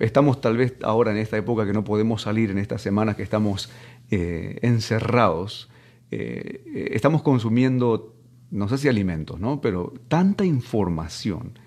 estamos tal vez ahora en esta época que no podemos salir, en estas semanas que estamos encerrados, estamos consumiendo, no sé si alimentos, ¿no? Pero tanta información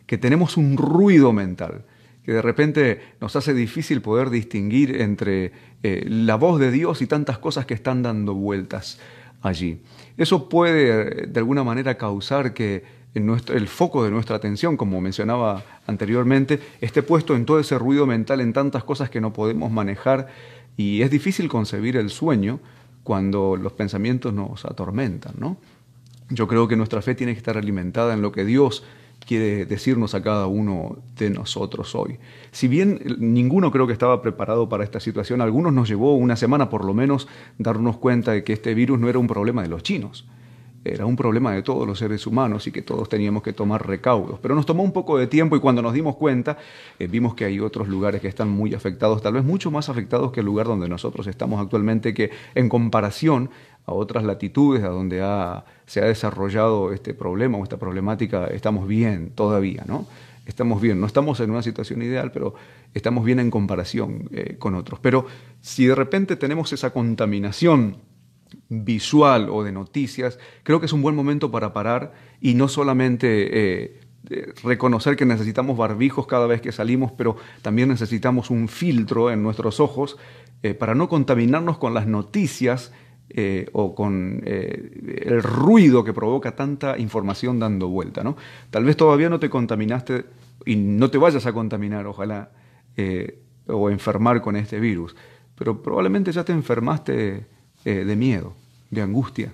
que tenemos un ruido mental que de repente nos hace difícil poder distinguir entre la voz de Dios y tantas cosas que están dando vueltas allí. Eso puede de alguna manera causar que el foco de nuestra atención, como mencionaba anteriormente, esté puesto en todo ese ruido mental, en tantas cosas que no podemos manejar, y es difícil concebir el sueño cuando los pensamientos nos atormentan, ¿no? Yo creo que nuestra fe tiene que estar alimentada en lo que Dios quiere decirnos a cada uno de nosotros hoy. Si bien ninguno creo que estaba preparado para esta situación, a algunos nos llevó una semana por lo menos darnos cuenta de que este virus no era un problema de los chinos, era un problema de todos los seres humanos y que todos teníamos que tomar recaudos. Pero nos tomó un poco de tiempo y cuando nos dimos cuenta, vimos que hay otros lugares que están muy afectados, tal vez mucho más afectados que el lugar donde nosotros estamos actualmente, que en comparación a otras latitudes a donde se ha desarrollado este problema o esta problemática, estamos bien todavía, ¿no? Estamos bien, no estamos en una situación ideal, pero estamos bien en comparación con otros. Pero si de repente tenemos esa contaminación visual o de noticias, creo que es un buen momento para parar y no solamente reconocer que necesitamos barbijos cada vez que salimos, pero también necesitamos un filtro en nuestros ojos para no contaminarnos con las noticias o con el ruido que provoca tanta información dando vuelta, ¿no? Tal vez todavía no te contaminaste y no te vayas a contaminar, ojalá, o enfermar con este virus, pero probablemente ya te enfermaste de miedo, de angustia,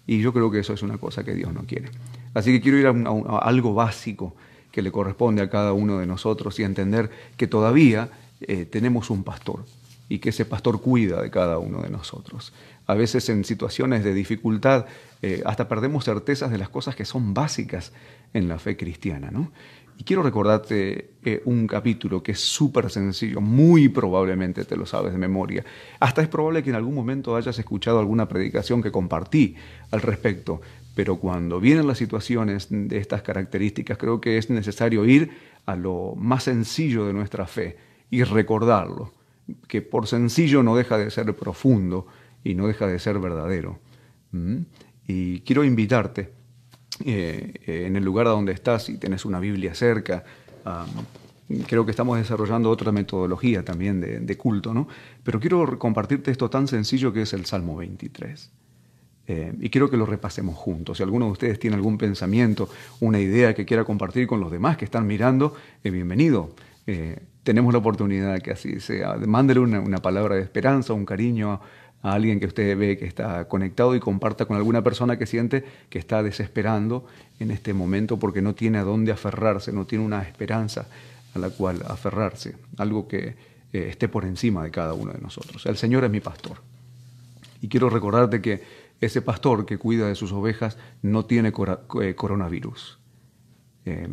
y yo creo que eso es una cosa que Dios no quiere. Así que quiero ir a algo básico que le corresponde a cada uno de nosotros y entender que todavía tenemos un pastor y que ese pastor cuida de cada uno de nosotros. A veces en situaciones de dificultad hasta perdemos certezas de las cosas que son básicas en la fe cristiana, ¿no? Y quiero recordarte un capítulo que es súper sencillo, muy probablemente te lo sabes de memoria. Hasta es probable que en algún momento hayas escuchado alguna predicación que compartí al respecto, pero cuando vienen las situaciones de estas características, creo que es necesario ir a lo más sencillo de nuestra fe y recordarlo, que por sencillo no deja de ser profundo y no deja de ser verdadero. Y quiero invitarte en el lugar donde estás, si tienes una Biblia cerca. Creo que estamos desarrollando otra metodología también de culto, ¿no? Pero quiero compartirte esto tan sencillo que es el Salmo 23. Y quiero que lo repasemos juntos. Si alguno de ustedes tiene algún pensamiento, una idea que quiera compartir con los demás que están mirando, bienvenido. Tenemos la oportunidad que así sea. Mándele una palabra de esperanza, un cariño a alguien que usted ve que está conectado y comparta con alguna persona que siente que está desesperando en este momento porque no tiene a dónde aferrarse, no tiene una esperanza a la cual aferrarse, algo que esté por encima de cada uno de nosotros. El Señor es mi pastor. Y quiero recordarte que ese pastor que cuida de sus ovejas no tiene coronavirus.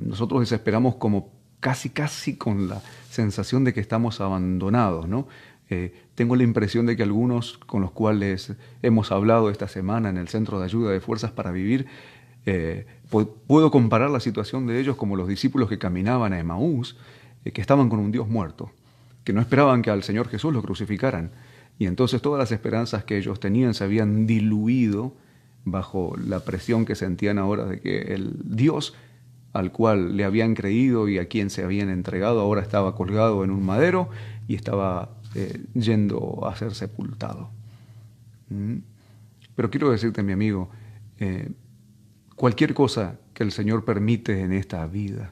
Nosotros desesperamos como casi con la sensación de que estamos abandonados, ¿no? Tengo la impresión de que algunos con los cuales hemos hablado esta semana en el Centro de Ayuda de Fuerzas para Vivir, puedo comparar la situación de ellos como los discípulos que caminaban a Emaús, que estaban con un Dios muerto, que no esperaban que al Señor Jesús lo crucificaran. Y entonces todas las esperanzas que ellos tenían se habían diluido bajo la presión que sentían ahora de que el Dios al cual le habían creído y a quien se habían entregado ahora estaba colgado en un madero y estaba yendo a ser sepultado. Pero quiero decirte, mi amigo, cualquier cosa que el Señor permite en esta vida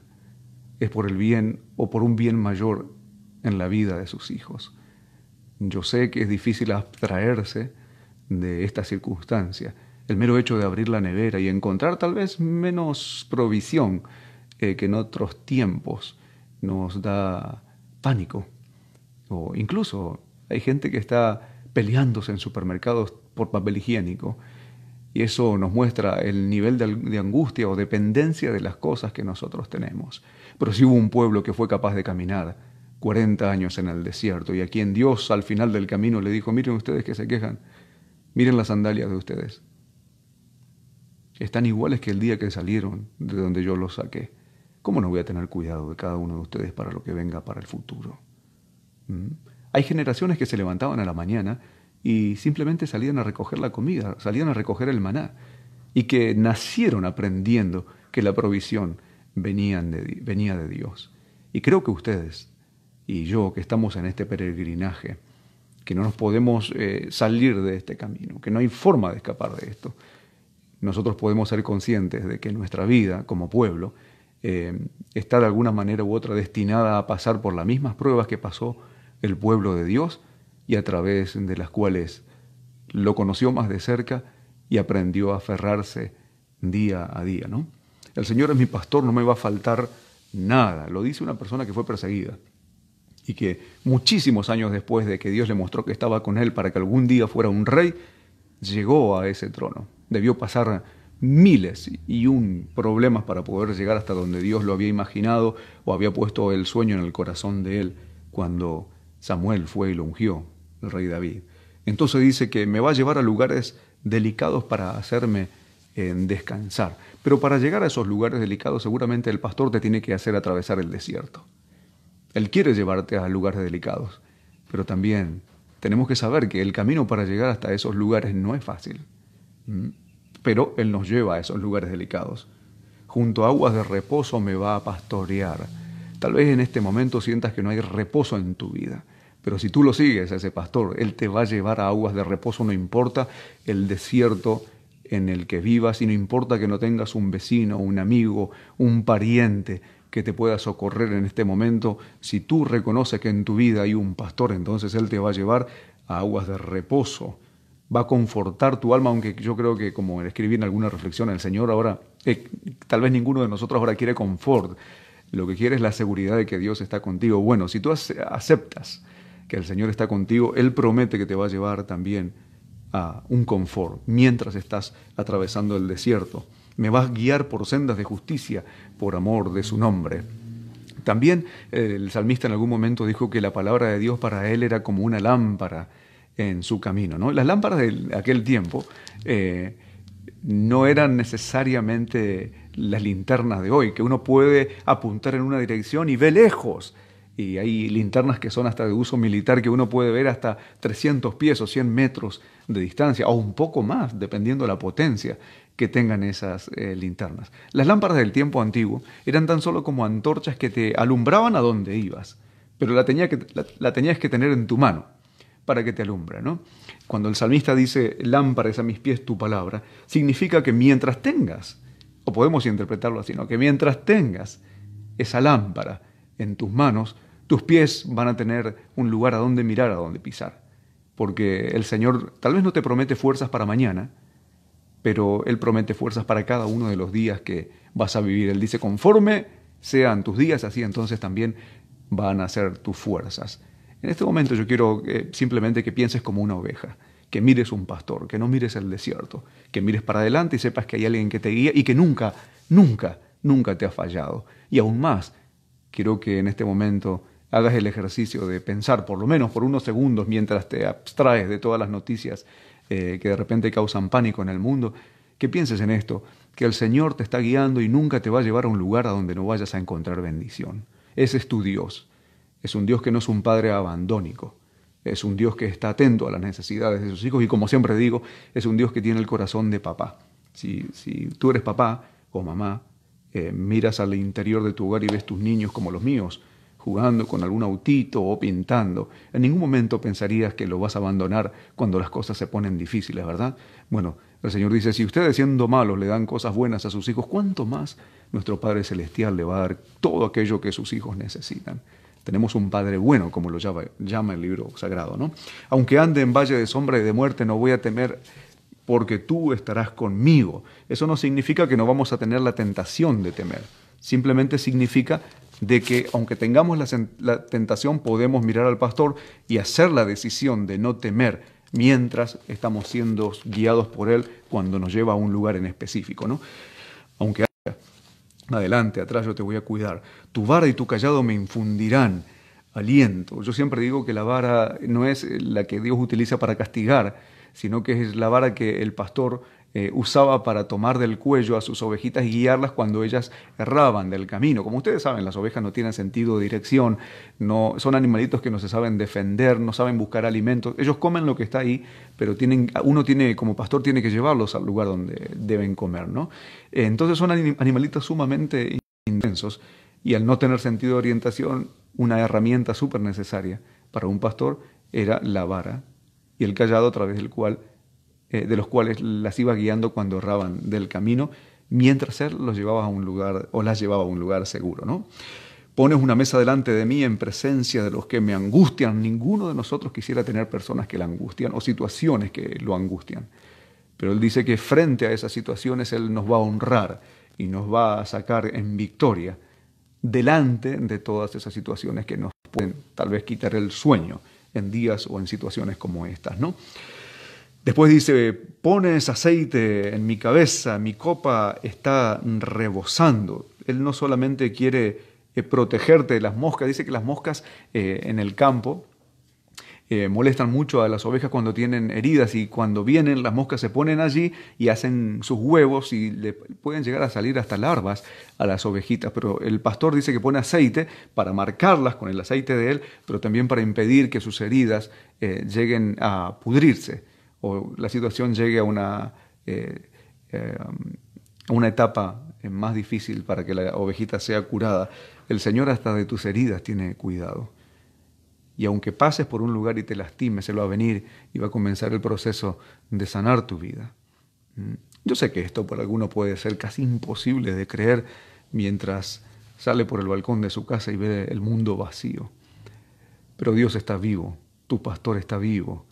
es por el bien o por un bien mayor en la vida de sus hijos. Yo sé que es difícil abstraerse de esta circunstancia. El mero hecho de abrir la nevera y encontrar tal vez menos provisión que en otros tiempos nos da pánico. O incluso hay gente que está peleándose en supermercados por papel higiénico y eso nos muestra el nivel de angustia o dependencia de las cosas que nosotros tenemos. Pero sí hubo un pueblo que fue capaz de caminar 40 años en el desierto y a quien Dios al final del camino le dijo: miren ustedes que se quejan, miren las sandalias de ustedes. Están iguales que el día que salieron de donde yo los saqué. ¿Cómo no voy a tener cuidado de cada uno de ustedes para lo que venga para el futuro? ¿Mm? Hay generaciones que se levantaban a la mañana y simplemente salían a recoger la comida, salían a recoger el maná, y que nacieron aprendiendo que la provisión venía de Dios. Y creo que ustedes y yo, que estamos en este peregrinaje, que no nos podemos salir de este camino, que no hay forma de escapar de esto, nosotros podemos ser conscientes de que nuestra vida como pueblo está de alguna manera u otra destinada a pasar por las mismas pruebas que pasó el pueblo de Dios, y a través de las cuales lo conoció más de cerca y aprendió a aferrarse día a día, ¿no? El Señor es mi pastor, no me va a faltar nada. Lo dice una persona que fue perseguida y que muchísimos años después de que Dios le mostró que estaba con él para que algún día fuera un rey, llegó a ese trono. Debió pasar miles y un problemas para poder llegar hasta donde Dios lo había imaginado o había puesto el sueño en el corazón de él cuando Samuel fue y lo ungió, el rey David. Entonces dice que me va a llevar a lugares delicados para hacerme descansar. Pero para llegar a esos lugares delicados seguramente el pastor te tiene que hacer atravesar el desierto. Él quiere llevarte a lugares delicados, pero también tenemos que saber que el camino para llegar hasta esos lugares no es fácil. Pero Él nos lleva a esos lugares delicados. Junto a aguas de reposo me va a pastorear. Tal vez en este momento sientas que no hay reposo en tu vida, pero si tú lo sigues a ese pastor, Él te va a llevar a aguas de reposo, no importa el desierto en el que vivas, y no importa que no tengas un vecino, un amigo, un pariente que te pueda socorrer en este momento. Si tú reconoces que en tu vida hay un pastor, entonces Él te va a llevar a aguas de reposo. Va a confortar tu alma, aunque yo creo que, como escribí en alguna reflexión, el Señor ahora, tal vez ninguno de nosotros ahora quiere confort. Lo que quiere es la seguridad de que Dios está contigo. Bueno, si tú aceptas que el Señor está contigo, Él promete que te va a llevar también a un confort mientras estás atravesando el desierto. Me vas a guiar por sendas de justicia por amor de su nombre. También el salmista en algún momento dijo que la palabra de Dios para él era como una lámpara en su camino, ¿no? Las lámparas de aquel tiempo no eran necesariamente las linternas de hoy, que uno puede apuntar en una dirección y ve lejos. Y hay linternas que son hasta de uso militar, que uno puede ver hasta 300 pies o 100 metros de distancia, o un poco más, dependiendo de la potencia que tengan esas linternas. Las lámparas del tiempo antiguo eran tan solo como antorchas que te alumbraban a donde ibas, pero la tenías que tener en tu mano para que te alumbra, ¿no? Cuando el salmista dice, lámpara es a mis pies tu palabra, significa que mientras tengas, o podemos interpretarlo así, ¿no? Que mientras tengas esa lámpara en tus manos, tus pies van a tener un lugar a donde mirar, a donde pisar. Porque el Señor tal vez no te promete fuerzas para mañana, pero Él promete fuerzas para cada uno de los días que vas a vivir. Él dice, conforme sean tus días, así entonces también van a ser tus fuerzas. En este momento yo quiero simplemente que pienses como una oveja, que mires un pastor, que no mires el desierto, que mires para adelante y sepas que hay alguien que te guía y que nunca, nunca, nunca te ha fallado. Y aún más, quiero que en este momento hagas el ejercicio de pensar, por lo menos por unos segundos, mientras te abstraes de todas las noticias que de repente causan pánico en el mundo, que pienses en esto, que el Señor te está guiando y nunca te va a llevar a un lugar a donde no vayas a encontrar bendición. Ese es tu Dios. Es un Dios que no es un padre abandónico. Es un Dios que está atento a las necesidades de sus hijos y, como siempre digo, es un Dios que tiene el corazón de papá. Si tú eres papá o mamá, miras al interior de tu hogar y ves tus niños como los míos, jugando con algún autito o pintando, en ningún momento pensarías que lo vas a abandonar cuando las cosas se ponen difíciles, ¿verdad? Bueno, el Señor dice, si ustedes siendo malos le dan cosas buenas a sus hijos, ¿cuánto más nuestro Padre Celestial le va a dar todo aquello que sus hijos necesitan? Tenemos un Padre bueno, como lo llama el libro sagrado, ¿no? Aunque ande en valle de sombra y de muerte, no voy a temer, porque tú estarás conmigo. Eso no significa que no vamos a tener la tentación de temer. Simplemente significa de que, aunque tengamos la tentación, podemos mirar al pastor y hacer la decisión de no temer mientras estamos siendo guiados por él cuando nos lleva a un lugar en específico, ¿no? Aunque adelante, atrás, yo te voy a cuidar. Tu vara y tu callado me infundirán aliento. Yo siempre digo que la vara no es la que Dios utiliza para castigar, sino que es la vara que el pastor usaba para tomar del cuello a sus ovejitas y guiarlas cuando ellas erraban del camino. Como ustedes saben, las ovejas no tienen sentido de dirección, no, son animalitos que no se saben defender, no saben buscar alimentos. Ellos comen lo que está ahí, pero uno tiene, como pastor, tiene que llevarlos al lugar donde deben comer, ¿no? Entonces son animalitos sumamente intensos y al no tener sentido de orientación, una herramienta súper necesaria para un pastor era la vara y el cayado a través de los cuales las iba guiando cuando erraban del camino, mientras él los llevaba a un lugar o las llevaba a un lugar seguro, ¿no? Pones una mesa delante de mí en presencia de los que me angustian. Ninguno de nosotros quisiera tener personas que la angustian o situaciones que lo angustian. Pero él dice que frente a esas situaciones él nos va a honrar y nos va a sacar en victoria delante de todas esas situaciones que nos pueden tal vez quitar el sueño en días o en situaciones como estas, ¿no? Después dice, pones aceite en mi cabeza, mi copa está rebosando. Él no solamente quiere protegerte de las moscas, dice que las moscas en el campo molestan mucho a las ovejas cuando tienen heridas y cuando vienen las moscas se ponen allí y hacen sus huevos y le pueden llegar a salir hasta larvas a las ovejitas. Pero el pastor dice que pone aceite para marcarlas con el aceite de él, pero también para impedir que sus heridas lleguen a pudrirse o la situación llegue a una etapa más difícil para que la ovejita sea curada. El Señor hasta de tus heridas tiene cuidado. Y aunque pases por un lugar y te lastimes, Él va a venir y va a comenzar el proceso de sanar tu vida. Yo sé que esto por alguno puede ser casi imposible de creer mientras sale por el balcón de su casa y ve el mundo vacío. Pero Dios está vivo, tu pastor está vivo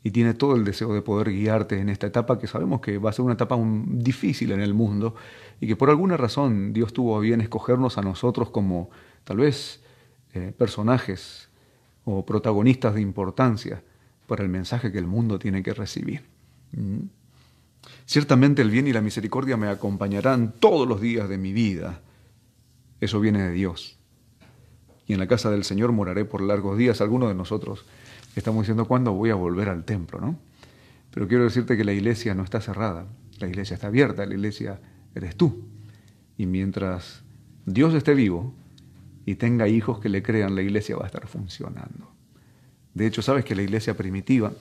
y tiene todo el deseo de poder guiarte en esta etapa que sabemos que va a ser una etapa difícil en el mundo y que por alguna razón Dios tuvo a bien escogernos a nosotros como tal vez personajes o protagonistas de importancia para el mensaje que el mundo tiene que recibir. Ciertamente el bien y la misericordia me acompañarán todos los días de mi vida. Eso viene de Dios. Y en la casa del Señor moraré por largos días. Algunos de nosotros estamos diciendo, ¿cuándo voy a volver al templo, no? Pero quiero decirte que la iglesia no está cerrada. La iglesia está abierta. La iglesia eres tú. Y mientras Dios esté vivo y tenga hijos que le crean, la iglesia va a estar funcionando. De hecho, sabes que la iglesia primitiva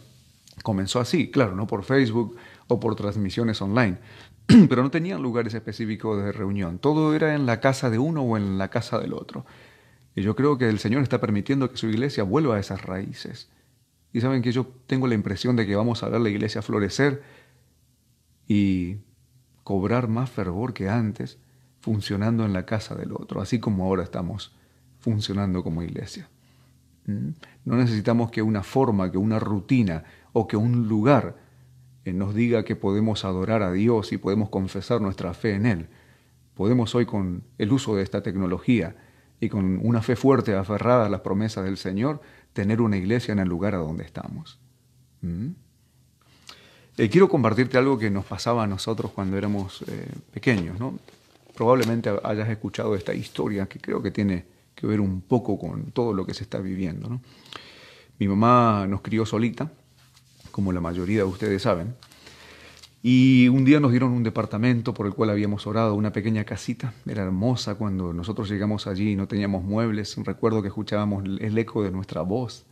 comenzó así, claro, no por Facebook o por transmisiones online, pero no tenían lugares específicos de reunión. Todo era en la casa de uno o en la casa del otro. Y yo creo que el Señor está permitiendo que su iglesia vuelva a esas raíces. Y saben que yo tengo la impresión de que vamos a ver la iglesia florecer y cobrar más fervor que antes, funcionando en la casa del otro, así como ahora estamos funcionando como iglesia. No necesitamos que una forma, que una rutina o que un lugar nos diga que podemos adorar a Dios y podemos confesar nuestra fe en Él. Podemos hoy, con el uso de esta tecnología y con una fe fuerte aferrada a las promesas del Señor, tener una iglesia en el lugar a donde estamos. Quiero compartirte algo que nos pasaba a nosotros cuando éramos pequeños, ¿no? Probablemente hayas escuchado esta historia que creo que tiene que ver un poco con todo lo que se está viviendo, ¿no? Mi mamá nos crió solita, como la mayoría de ustedes saben, y un día nos dieron un departamento por el cual habíamos orado, una pequeña casita. Era hermosa. Cuando nosotros llegamos allí y no teníamos muebles, recuerdo que escuchábamos el eco de nuestra voz,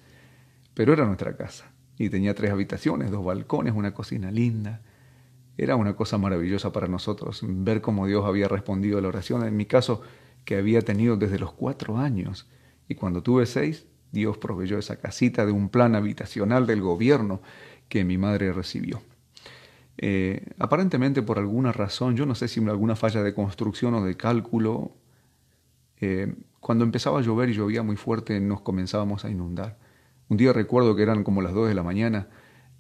pero era nuestra casa y tenía 3 habitaciones, 2 balcones, una cocina linda. Era una cosa maravillosa para nosotros ver cómo Dios había respondido a la oración, en mi caso, que había tenido desde los 4 años. Y cuando tuve 6, Dios proveyó esa casita de un plan habitacional del gobierno que mi madre recibió. Aparentemente por alguna razón, yo no sé si alguna falla de construcción o de cálculo, cuando empezaba a llover y llovía muy fuerte nos comenzábamos a inundar. Un día recuerdo que eran como las 2 de la mañana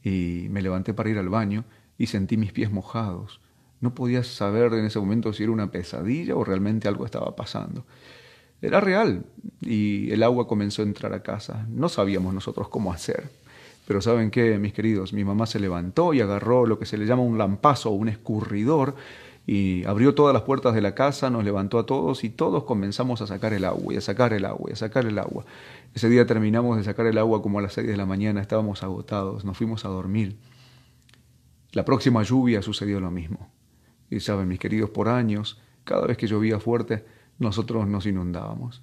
y me levanté para ir al baño y sentí mis pies mojados. No podía saber en ese momento si era una pesadilla o realmente algo estaba pasando. Era real y el agua comenzó a entrar a casa. No sabíamos nosotros cómo hacer. Pero ¿saben qué, mis queridos? Mi mamá se levantó y agarró lo que se le llama un lampazo o un escurridor y abrió todas las puertas de la casa, nos levantó a todos y todos comenzamos a sacar el agua y a sacar el agua y a sacar el agua. Ese día terminamos de sacar el agua como a las 6 de la mañana, estábamos agotados, nos fuimos a dormir. La próxima lluvia sucedió lo mismo. Y saben, mis queridos, por años, cada vez que llovía fuerte, nosotros nos inundábamos.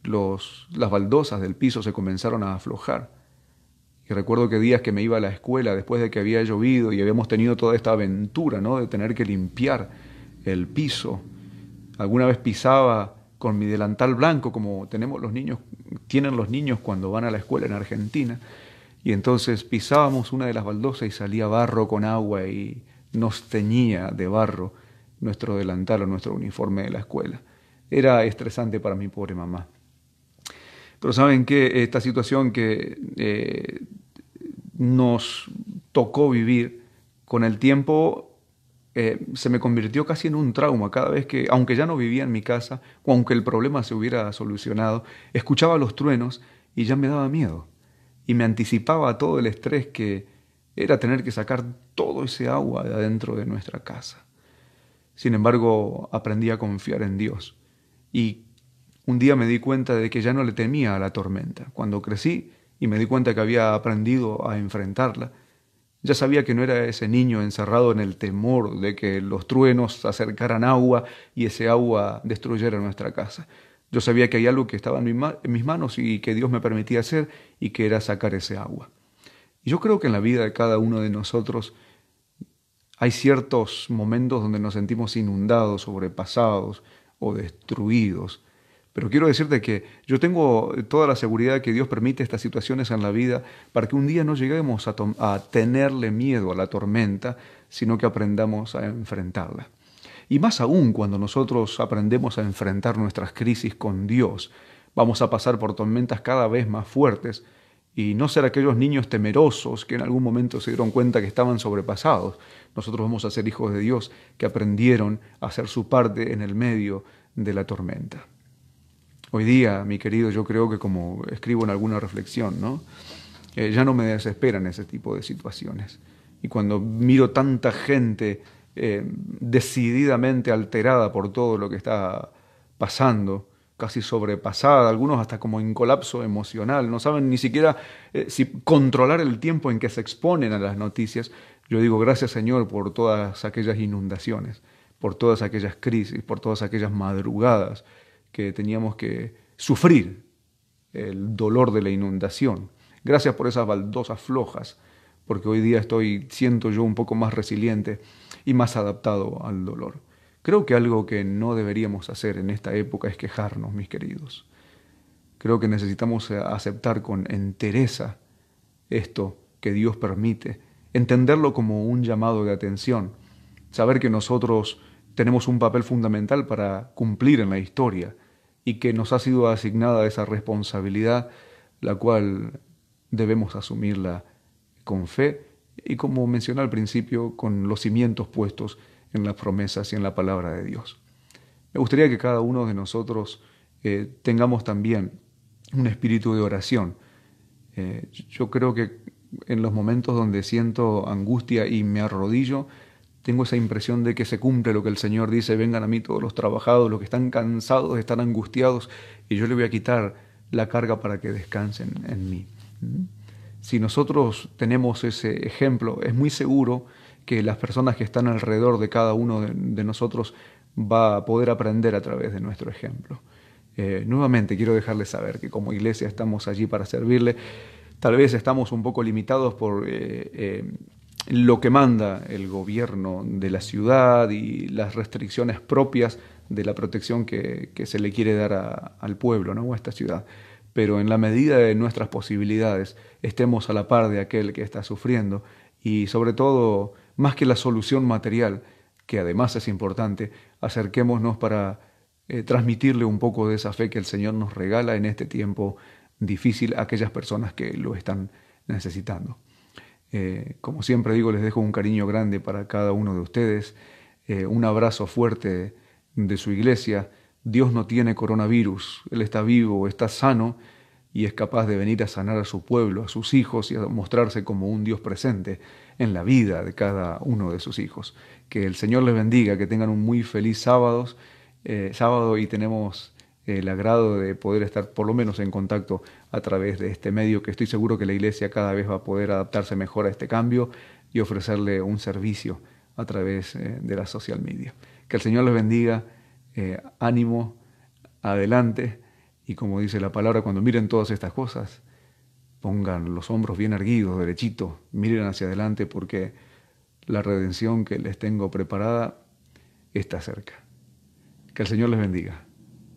Las baldosas del piso se comenzaron a aflojar. Y recuerdo que días que me iba a la escuela después de que había llovido y habíamos tenido toda esta aventura, ¿no?, de tener que limpiar el piso. Alguna vez pisaba con mi delantal blanco, como tienen los niños cuando van a la escuela en Argentina, y entonces pisábamos una de las baldosas y salía barro con agua y nos teñía de barro nuestro delantal o nuestro uniforme de la escuela. Era estresante para mi pobre mamá. Pero ¿saben qué? Esta situación que nos tocó vivir con el tiempo se me convirtió casi en un trauma. Cada vez que, aunque ya no vivía en mi casa, o aunque el problema se hubiera solucionado, escuchaba los truenos y ya me daba miedo. Y me anticipaba a todo el estrés que era tener que sacar todo ese agua de adentro de nuestra casa. Sin embargo, aprendí a confiar en Dios. Y un día me di cuenta de que ya no le temía a la tormenta. Cuando crecí y me di cuenta que había aprendido a enfrentarla, ya sabía que no era ese niño encerrado en el temor de que los truenos acercaran agua y ese agua destruyera nuestra casa. Yo sabía que hay algo que estaba en mis manos y que Dios me permitía hacer, y que era sacar ese agua. Y yo creo que en la vida de cada uno de nosotros hay ciertos momentos donde nos sentimos inundados, sobrepasados o destruidos. Pero quiero decirte que yo tengo toda la seguridad de que Dios permite estas situaciones en la vida para que un día no lleguemos a tenerle miedo a la tormenta, sino que aprendamos a enfrentarla. Y más aún cuando nosotros aprendemos a enfrentar nuestras crisis con Dios, vamos a pasar por tormentas cada vez más fuertes y no ser aquellos niños temerosos que en algún momento se dieron cuenta que estaban sobrepasados. Nosotros vamos a ser hijos de Dios que aprendieron a hacer su parte en el medio de la tormenta. Hoy día, mi querido, yo creo que, como escribo en alguna reflexión, ¿no?, ya no me desesperan ese tipo de situaciones. Y cuando miro tanta gente decididamente alterada por todo lo que está pasando, casi sobrepasada, algunos hasta como en colapso emocional, no saben ni siquiera si controlar el tiempo en que se exponen a las noticias, yo digo, gracias, Señor, por todas aquellas inundaciones, por todas aquellas crisis, por todas aquellas madrugadas que teníamos que sufrir el dolor de la inundación. Gracias por esas baldosas flojas, porque hoy día siento yo un poco más resiliente y más adaptado al dolor. Creo que algo que no deberíamos hacer en esta época es quejarnos, mis queridos. Creo que necesitamos aceptar con entereza esto que Dios permite, entenderlo como un llamado de atención, saber que nosotros tenemos un papel fundamental para cumplir en la historia y que nos ha sido asignada esa responsabilidad, la cual debemos asumirla con fe y, como mencioné al principio, con los cimientos puestos en las promesas y en la palabra de Dios. Me gustaría que cada uno de nosotros tengamos también un espíritu de oración. Yo creo que en los momentos donde siento angustia y me arrodillo, tengo esa impresión de que se cumple lo que el Señor dice: vengan a mí todos los trabajados, los que están cansados, están angustiados, y yo les voy a quitar la carga para que descansen en mí. Si nosotros tenemos ese ejemplo, es muy seguro que las personas que están alrededor de cada uno de nosotros va a poder aprender a través de nuestro ejemplo. Nuevamente quiero dejarles saber que como iglesia estamos allí para servirle. Tal vez estamos un poco limitados por lo que manda el gobierno de la ciudad y las restricciones propias de la protección que se le quiere dar al pueblo, ¿no?, o a esta ciudad. Pero en la medida de nuestras posibilidades, estemos a la par de aquel que está sufriendo, y sobre todo, más que la solución material, que además es importante, acerquémonos para transmitirle un poco de esa fe que el Señor nos regala en este tiempo difícil a aquellas personas que lo están necesitando. Como siempre digo, les dejo un cariño grande para cada uno de ustedes, un abrazo fuerte de su iglesia. Dios no tiene coronavirus, Él está vivo, está sano y es capaz de venir a sanar a su pueblo, a sus hijos, y a mostrarse como un Dios presente en la vida de cada uno de sus hijos. Que el Señor les bendiga, que tengan un muy feliz sábado, y tenemos el agrado de poder estar por lo menos en contacto a través de este medio, que estoy seguro que la iglesia cada vez va a poder adaptarse mejor a este cambio y ofrecerle un servicio a través de la social media. Que el Señor les bendiga, ánimo, adelante, y como dice la palabra, cuando miren todas estas cosas, pongan los hombros bien erguidos, derechitos, miren hacia adelante, porque la redención que les tengo preparada está cerca. Que el Señor les bendiga.